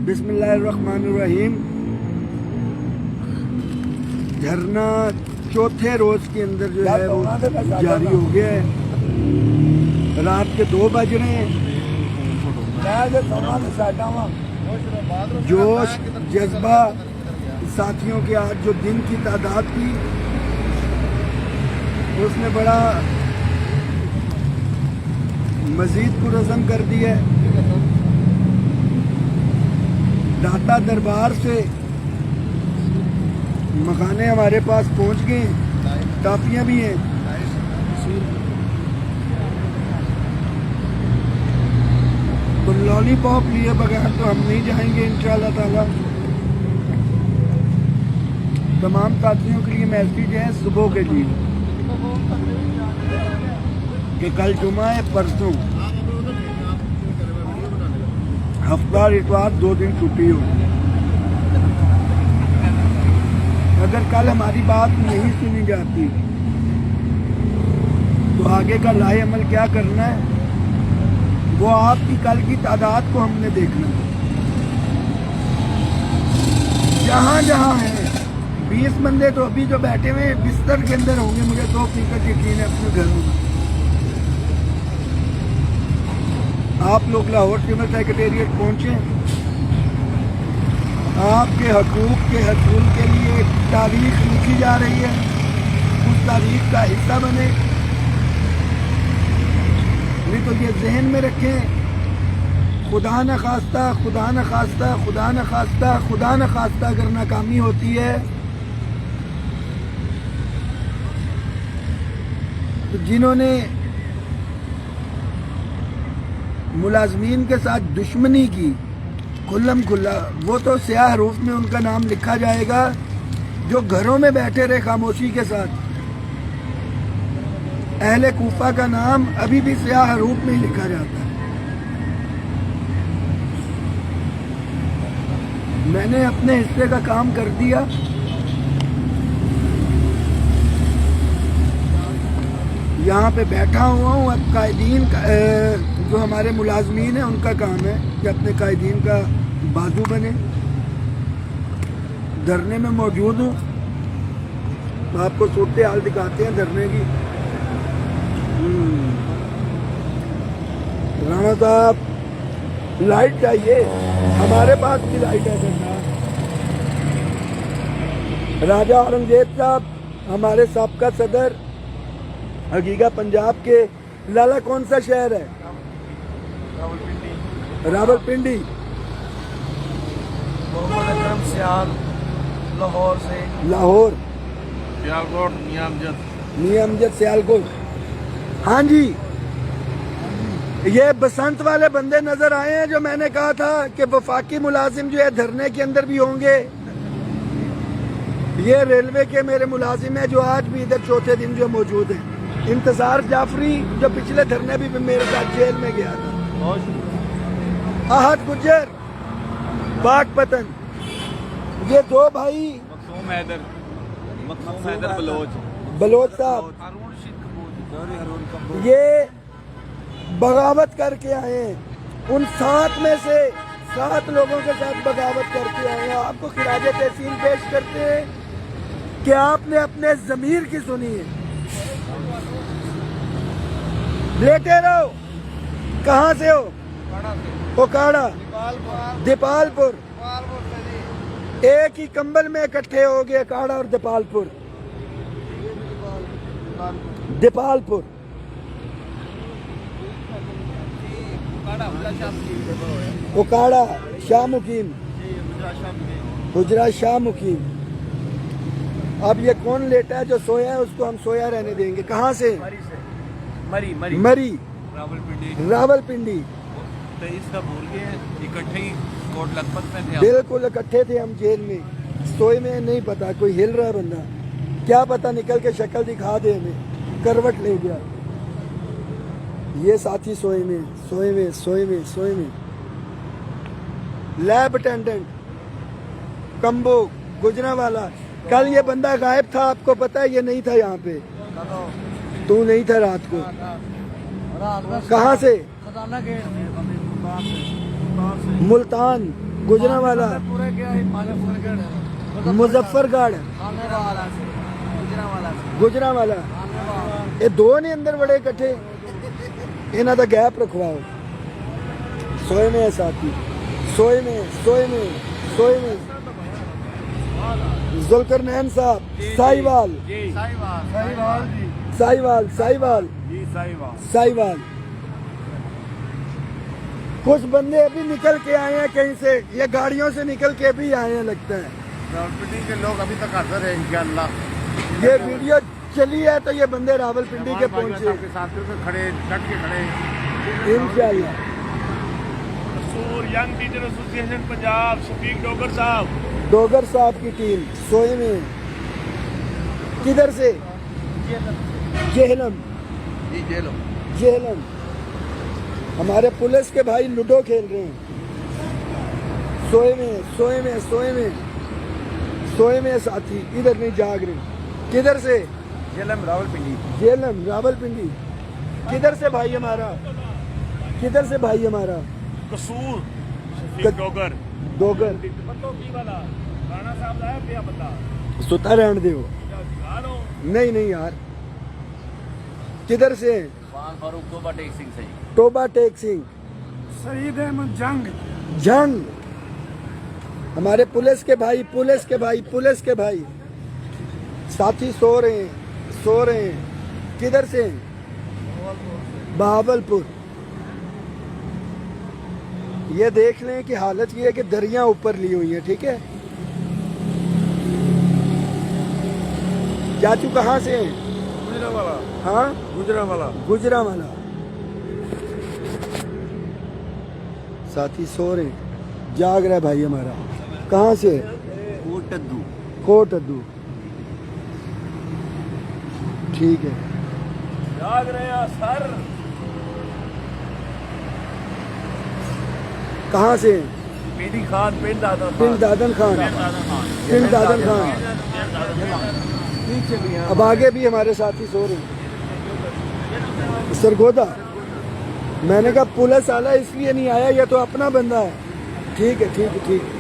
बिस्मिल्लाहिर्रहमानिर्रहीम। झरना चौथे रोज के अंदर जो है वो जारी हो गया है। रात के 2 बज रहे हैं। जोश जज्बा साथियों के आज जो दिन की तादाद थी उसने बड़ा मजीद पुरज़म कर दिया है। दाता दरबार से मखाने हमारे पास पहुंच गए, टाफियाँ भी हैं। तो लॉलीपॉप लिए बगैर तो हम नहीं जाएंगे इंशाअल्लाह ताला। तमाम साथियों के लिए मैसेज है सुबह के लिए कि कल जुमा है, परसों हफ्ता इतवार 2 दिन छुट्टी हो। अगर कल हमारी बात नहीं सुनी जाती तो आगे का लाहे अमल क्या करना है वो आपकी कल की तादाद को हमने देखना है। जहाँ जहाँ है 20 बंदे तो अभी जो बैठे हुए बिस्तर के अंदर होंगे, मुझे 2% यकीन है अपने घर में। आप लोग लाहौर सिविल सेक्रेटेरिएट पहुंचे, आपके हकूक के हसूल के लिए एक तारीख लिखी जा रही है, उस तारीख का हिस्सा बने। नहीं तो ये जहन में रखें, खुदा न खास्ता खुदा न खास्ता खुदा न खास्ता खुदा न खास्ता अगर नाकामी होती है तो जिन्होंने मुलाजमीन के साथ दुश्मनी की खुल्लम खुल्ला, वो तो स्याह हरूफ में उनका नाम लिखा जाएगा। जो घरों में बैठे रहे खामोशी के साथ, अहले कूफा का नाम अभी भी स्याह हरूफ में ही लिखा जाता है। मैंने अपने हिस्से का काम कर दिया। यहाँ पे बैठा हुआ हूँ। अब कायदीन जो हमारे मुलाजमीन हैं उनका काम है कि अपने कायदीन का बाजू बने। धरने में मौजूद हूँ तो आपको सूरत हाल दिखाते हैं धरने की। राणा साहब, लाइट चाहिए, हमारे पास भी लाइट है। राजा औरंगजेब साहब हमारे साबका सदर, हकीका पंजाब के। लाला कौन सा शहर है? रावलपिंडी। मोहम्मद अकरम सियाल लाहौर से। लाहौर सियालकोट नियमजद सियालकोट। हाँ जी, ये बसंत वाले बंदे नजर आए हैं जो मैंने कहा था कि वफाकी मुलाजिम जो है धरने के अंदर भी होंगे। ये रेलवे के मेरे मुलाजिम है जो आज भी इधर चौथे दिन जो मौजूद है। इंतजार जाफरी जो पिछले धरने भी मेरे साथ जेल में गया था। आहत गुज्जर, बागपतन, ये 2 भाई मखसूम हैदर बलोच साहब, ये बगावत करके आए हैं। उन 7 में से 7 लोगों के साथ बगावत करके आए हैं। आपको खिराज तहसीन पेश करते हैं कि आपने अपने जमीर की सुनी है। लेटे रहो। कहाँ से हो? ओकाड़ा, दीपालपुर। एक ही कंबल में इकट्ठे हो गए काड़ा और दीपालपुर। दीपालपुर ओकाड़ा शाह मुकीम, गुजरात शाह मुकीम। अब ये कौन लेटा है? जो सोया है उसको हम सोया रहने देंगे। कहाँ से? मरी रावलपिंडी। तो इसका भूल गए, इकट्ठे ही कोट लखपत में थे। बिल्कुल इकट्ठे थे हम जेल में। सोए में नहीं पता, कोई हिल रहा है बंदा, क्या पता निकल के शक्ल दिखा दे हमें, करवट ले गया। ये साथी सोए में। Lab attendant combo Gujranwala. कल ये बंदा गायब था, आपको पता है? ये नहीं था यहाँ पे। तू नहीं था रात को। कहाँ से? खजाना गेट मुल्तान, गुजरांवाला, पूरे क्या मुजफ्फरगढ़, गुजरांवाला, ये दो ने अंदर बड़े इकट्ठे, इन्हां दा गैप रखवाओ। सोए में है साथी, सोए में, सोए में, सोए में। जुल्करनैन साहब, साहिवाल, साहिवाल, साहिवाल, साहिवाल। कुछ बंदे अभी निकल के आए हैं कहीं से, ये गाड़ियों से निकल के भी आए हैं लगता है। रावलपिंडी के लोग अभी तक हाजिर हैं इंशाअल्लाह। ये वीडियो चली है तो ये बंदे रावलपिंडी के पहुंचे आपके साथियों से खड़े, डट के खड़े। इंशाअल्लाह। Young teacher association Punjab Shafiq Dogar sahab, Dogar साहब की टीम सोए में। किधर से? जेहलम, जी जेलो। जेहलम। हमारे पुलिस के भाई लूडो खेल रहे हैं। सोए में, सोए में, सोए में, सोए में साथी, इधर नहीं जाग रहे। किधर से? जेलम रावलपिंडी। जेलम रावलपिंडी। किधर से भाई हमारा? किधर से भाई हमारा? कसूर शफीक डोगर डोगर। वाला राणा साहब आया पिया बता सुता रहने दो। नहीं नहीं यार। किधर से? खान फारूक तोबा टेक सिंह से। टोबा टेक सिंह। शहीद अहमद जंग जंग। हमारे पुलिस के भाई, पुलिस के भाई, पुलिस के भाई साथी सो रहे हैं, सो रहे हैं। किधर से? बहावलपुर। ये देख लें कि हालत ये है कि दरिया ऊपर ली हुई है, ठीक है। चाचू कहाँ से हैं? गुजरांवाला। हाँ, गुजरांवाला। गुजरांवाला। साथी सो रहे, जाग रहा है भाई हमारा। कहाँ से? कोटद्दू। कोटद्दू। ठीक है। जाग रहे हैं सर। कहाँ से? पीडी खान पिंड दादन पिंड दादन खान, पिंड दादन खान। अब आगे भी हमारे साथी सो रहे हैं। सरगोदा। मैंने कहा पुलिस वाला इसलिए नहीं आया, ये तो अपना बंदा है। ठीक है, ठीक है, ठीक है।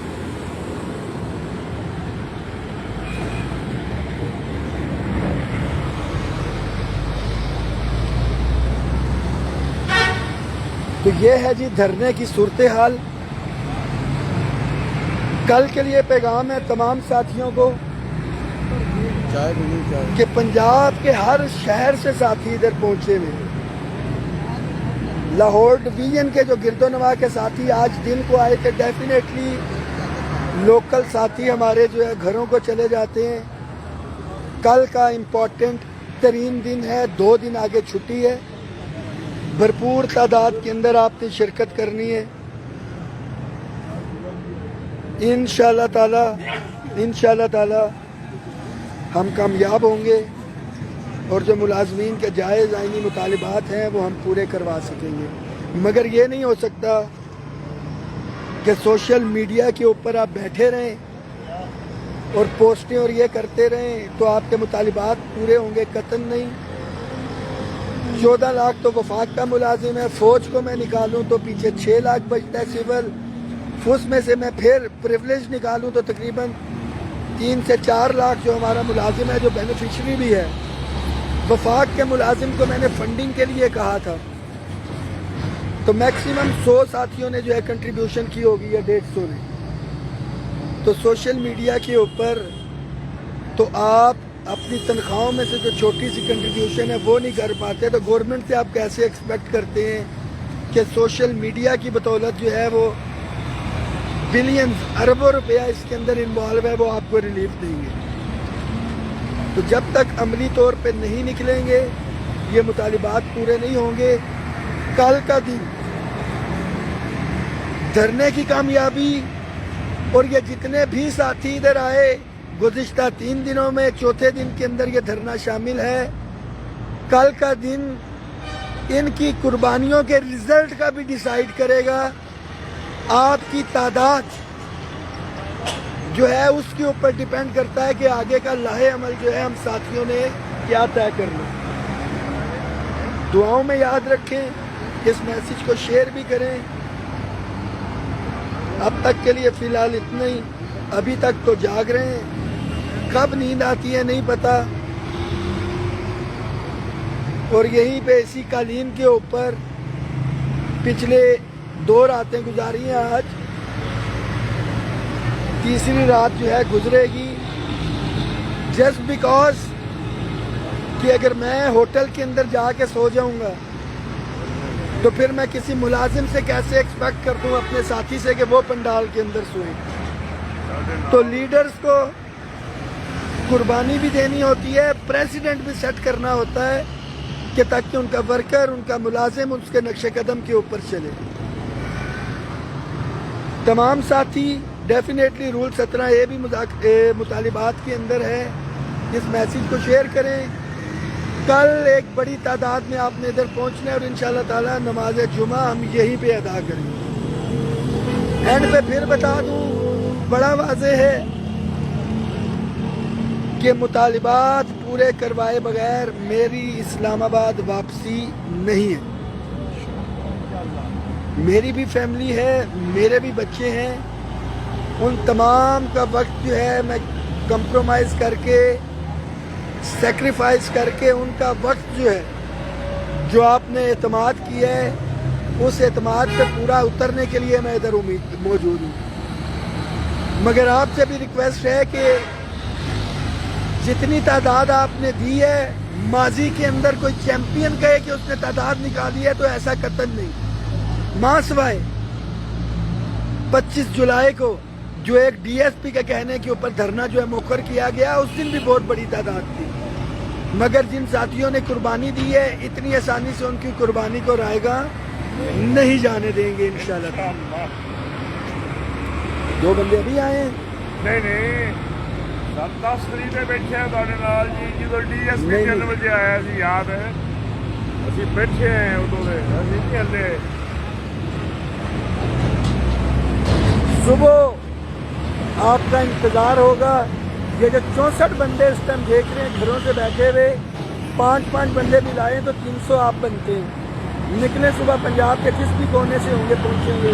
तो ये है जी धरने की सूरत हाल। कल के लिए पैगाम है तमाम साथियों को कि पंजाब के हर शहर से साथी इधर पहुंचे हुए। लाहौर डिवीजन के जो गिरदोनवा के साथी आज दिन को आए थे, डेफिनेटली लोकल साथी हमारे जो है घरों को चले जाते हैं। कल का इम्पोर्टेंट तरीन दिन है, 2 दिन आगे छुट्टी है। भरपूर तादाद के अंदर आपने शिरकत करनी है। इंशाअल्लाह ताला हम कामयाब होंगे और जो मुलाजमीन के जायज़ आइनी मुतालिबात हैं वो हम पूरे करवा सकेंगे। मगर ये नहीं हो सकता कि सोशल मीडिया के ऊपर आप बैठे रहें और पोस्टें और ये करते रहें तो आपके मुतालिबात पूरे होंगे, कतन नहीं। 14 लाख तो वफाक का मुलाजिम है, फौज को मैं निकालूं तो पीछे 6 लाख बचता है सिविल। उसमें से मैं फिर प्रिविलेज निकालूं तो तकरीबन 3 से 4 लाख जो हमारा मुलाजिम है, जो बेनिफिशरी भी है। वफाक के मुलाजिम को मैंने फंडिंग के लिए कहा था, तो मैक्सिमम 100 साथियों ने जो है कंट्रीब्यूशन की होगी या 150 ने। तो सोशल मीडिया के ऊपर तो आप अपनी तनख्वाहों में से जो छोटी सी कंट्रीब्यूशन है वो नहीं कर पाते, तो गवर्नमेंट से आप कैसे एक्सपेक्ट करते हैं कि सोशल मीडिया की बदौलत जो है वो बिलियंस अरबों रुपया इसके अंदर इन्वॉल्व है, वो आपको रिलीफ देंगे। तो जब तक अमली तौर पे नहीं निकलेंगे, ये मुतालिबात पूरे नहीं होंगे। कल का दिन धरने की कामयाबी और ये जितने भी साथी इधर आए गुज़िश्ता 3 दिनों में, चौथे दिन के अंदर ये धरना शामिल है। कल का दिन इनकी कुर्बानियों के रिजल्ट का भी डिसाइड करेगा। आपकी तादाद जो है उसके ऊपर डिपेंड करता है कि आगे का लाहे अमल जो है हम साथियों ने क्या तय करना। दुआओं में याद रखें, इस मैसेज को शेयर भी करें। अब तक के लिए फ़िलहाल इतना ही। अभी तक तो जाग रहे हैं, कब नींद आती है नहीं पता। और यहीं पे इसी कालीन के ऊपर पिछले 2 रातें गुजारी हैं। आज तीसरी रात जो है गुजरेगी। जस्ट बिकॉज कि अगर मैं होटल के अंदर जाके सो जाऊंगा तो फिर मैं किसी मुलाजिम से कैसे एक्सपेक्ट कर दूं अपने साथी से कि वो पंडाल के अंदर सोए। तो लीडर्स को कुर्बानी भी देनी होती है, प्रेसिडेंट भी सेट करना होता है कि ताकि उनका वर्कर, उनका मुलाजिम उसके नक्शे कदम के ऊपर चले। तमाम साथी डेफिनेटली रूल 17A भी मुतालिबात के अंदर है। इस मैसेज को शेयर करें। कल एक बड़ी तादाद में आपने इधर पहुंचना है और इंशाल्लाह ताला नमाज जुमा हम यहीं पे अदा करेंगे। एंड पे फिर बता दूं, बड़ा वाज़ेह है कि मुतालिबात पूरे करवाए बगैर मेरी इस्लामाबाद वापसी नहीं है। मेरी भी फैमिली है, मेरे भी बच्चे हैं। उन तमाम का वक्त जो है मैं कंप्रोमाइज़ करके, सेक्रीफाइस करके उनका वक्त जो है, जो आपने एतमाद किया है, उस एतमाद पे पूरा उतरने के लिए मैं इधर मौजूद हूँ। मगर आपसे भी रिक्वेस्ट है कि जितनी तादाद आपने दी है, माजी के अंदर कोई चैंपियन कहे कि उसने तादाद निकाली है तो ऐसा कतन नहीं। मां सवाए 25 जुलाई को जो एक डीएसपी के कहने के ऊपर धरना जो है मुकर किया गया, उस दिन भी बहुत बड़ी तादाद थी। मगर जिन साथियों ने कुर्बानी दी है, इतनी आसानी से उनकी कुर्बानी को रायगा नहीं जाने देंगे इंशाल्लाह। 2 बंदे अभी आए हैं। नहीं 10 तरीक में बैठे हैं ਤੁਹਾਡੇ ਨਾਲ जी। जो डीएसपी 3 बजे आया ਸੀ याद है, ਅਸੀਂ बैठे हैं उदों ਦੇ, ਅਸੀਂ नहीं हले। सुबह आपका इंतज़ार होगा। ये जो 64 बंदे इस टाइम देख रहे हैं घरों से बैठे हुए, 5-5 बंदे भी लाए तो 300 आप बनते हैं। निकले सुबह पंजाब के जिस भी कोने से होंगे पहुँचेंगे।